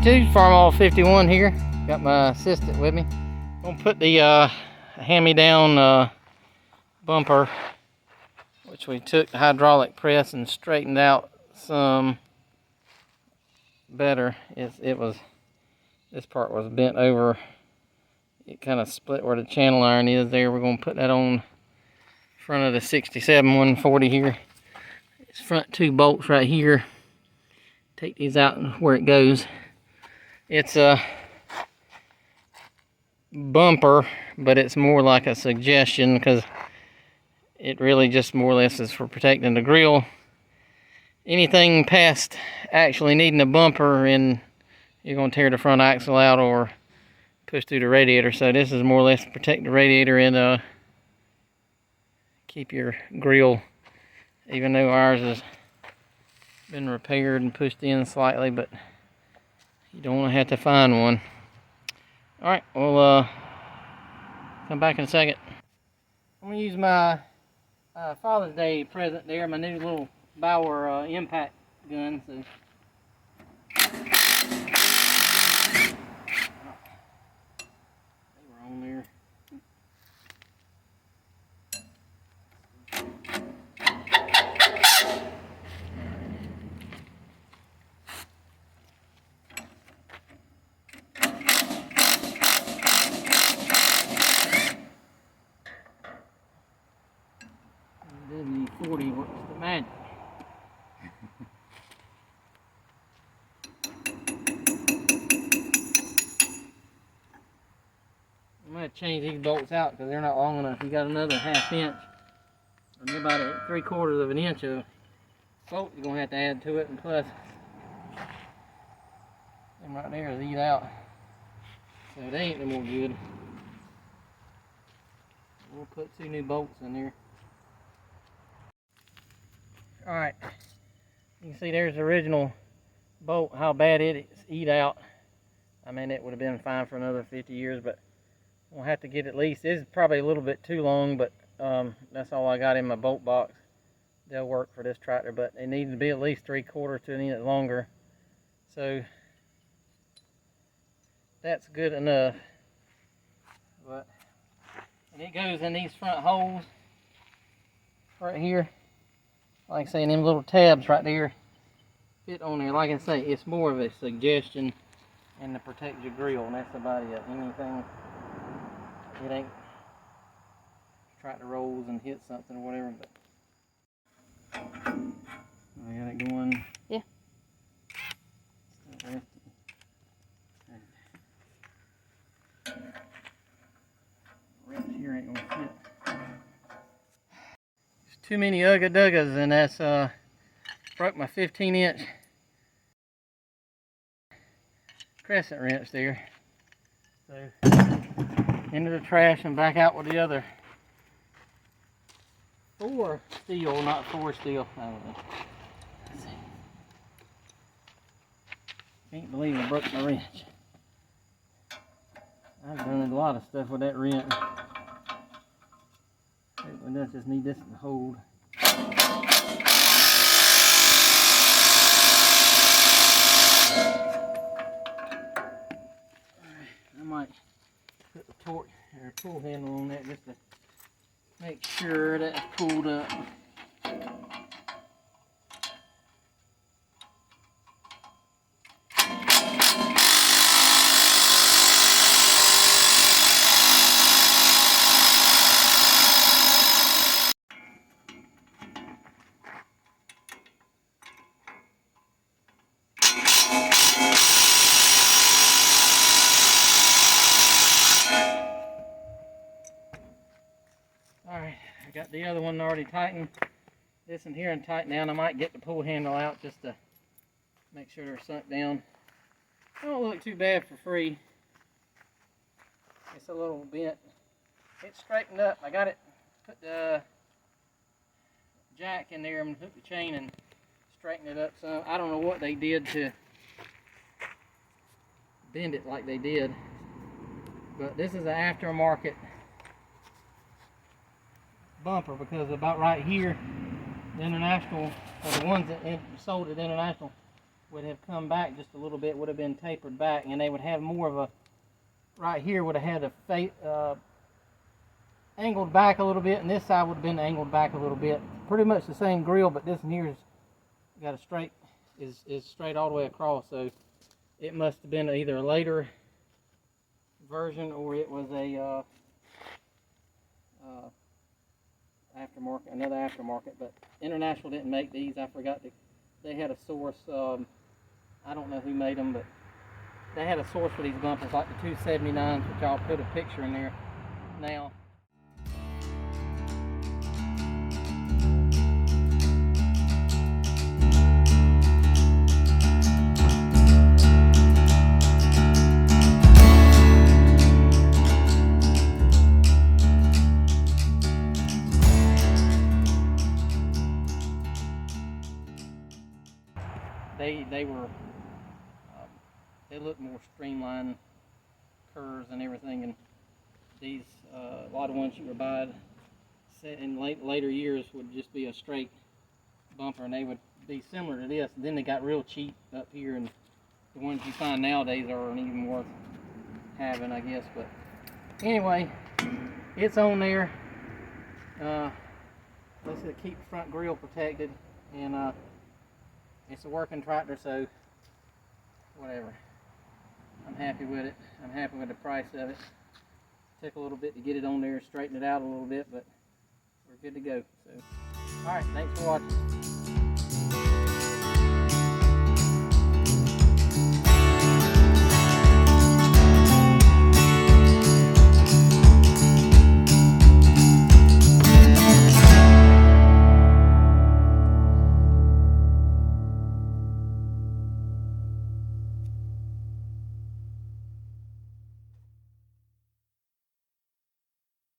YouTube, Farmall 51 here. Got my assistant with me. Gonna put the hand-me-down bumper, which we took the hydraulic press and straightened out some better. This part was bent over. It kind of split where the channel iron is there. We're gonna put that on front of the 67 140 here. It's front two bolts right here. Take these out and where it goes. It's a bumper, but it's more like a suggestion because it really just more or less is for protecting the grill. Anything past actually needing a bumper and you're going to tear the front axle out or push through the radiator. So this is more or less to protect the radiator and keep your grill, even though ours has been repaired and pushed in slightly, but you don't want to have to find one. Alright, we'll come back in a second. I'm going to use my Father's Day present there, my new little Bauer impact gun. So. They were on there. W40 works the magic. I'm going to change these bolts out because they're not long enough. You got another 1/2 inch, or about 3/4 of an inch of bolt you're going to have to add to it, and plus them right there is eat out, so they ain't no more good. We'll put 2 new bolts in there. Alright, you can see there's the original bolt, how bad it's eat out. I mean, it would have been fine for another 50 years, but we'll have to get at least, this is probably a little bit too long, but that's all I got in my bolt box. They'll work for this tractor, but they need to be at least 3/4 to an inch longer. So that's good enough. But and it goes in these front holes right here. Like I say, them little tabs right there fit on there. Like I say, it's more of a suggestion and to protect your grill, and that's about it. Anything, it ain't try to rolls and hit something or whatever. But I got it going. Yeah. Rest here ain't gonna fit. Too many ugga duggas, and that's broke my 15-inch crescent wrench there. So into the trash and back out with the other 4 steel, not 4 steel. I don't know. Let's see. Can't believe I broke my wrench. I've done a lot of stuff with that wrench. It does just need this to hold. I might put the torque or pull handle on that just to make sure that it's pulled up. Alright, I got the other one already tightened. This in here and tighten down. I might get the pull handle out just to make sure they're sunk down. They don't look too bad for free. It's a little bent. It's straightened up. I got it, put the jack in there and hook the chain and straighten it up some. I don't know what they did to bend it like they did, but this is an aftermarket bumper because about right here, the International, or the ones that sold at International, would have come back just a little bit, would have been tapered back, and they would have more of a, right here would have had a angled back a little bit, and this side would have been angled back a little bit. Pretty much the same grill, but this one here has got a straight, is straight all the way across, so it must have been either a later version or it was a aftermarket, another aftermarket. But International didn't make these. I forgot that they had a source. I don't know who made them, but they had a source for these bumpers, like the 279s, which I'll put a picture in there now. They were they look more streamlined curves and everything, and these a lot of ones you were buying in later years would just be a straight bumper, and they would be similar to this. And then they got real cheap up here, and the ones you find nowadays aren't even worth having, I guess. But anyway, it's on there. Let's keep the front grill protected, and it's a working tractor, so whatever. I'm happy with it. I'm happy with the price of it. Took a little bit to get it on there, straighten it out a little bit, but we're good to go. So, all right, thanks for watching.